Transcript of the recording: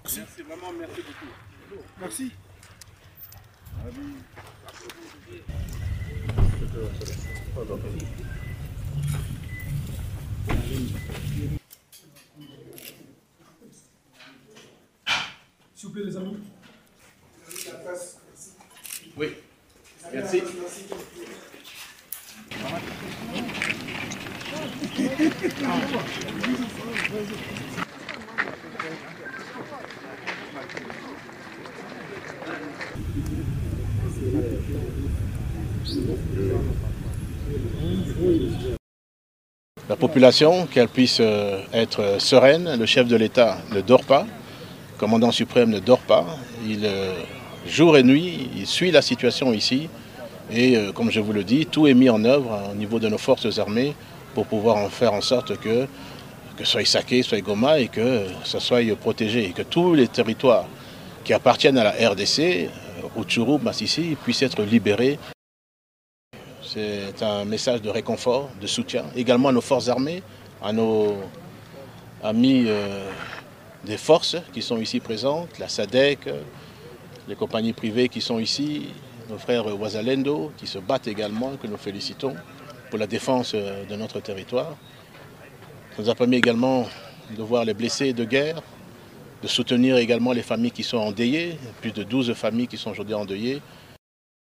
Merci, vraiment, merci beaucoup. Merci. S'il vous plaît, les amis. Oui, merci. La population, qu'elle puisse être sereine, le chef de l'État ne dort pas, le commandant suprême ne dort pas, jour et nuit, il suit la situation ici et comme je vous le dis, tout est mis en œuvre au niveau de nos forces armées pour pouvoir en faire en sorte que soit Saké, soit Goma et que ça soit protégé et que tous les territoires qui appartiennent à la RDC, Rutshuru, Masisi, puissent être libérés. C'est un message de réconfort, de soutien, également à nos forces armées, à nos amis des forces qui sont ici présentes, la SADC, les compagnies privées qui sont ici, nos frères Wazalendo qui se battent également, que nous félicitons pour la défense de notre territoire. Ça nous a permis également de voir les blessés de guerre, de soutenir également les familles qui sont endeuillées, plus de 12 familles qui sont aujourd'hui endeuillées,